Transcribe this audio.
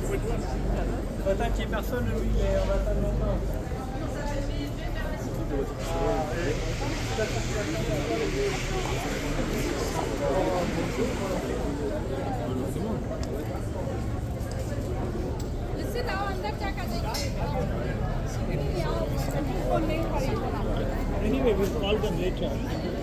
Attends qu'il n'y ait personne, lui, mais on va attendre longtemps. Anyway, we'll call them later.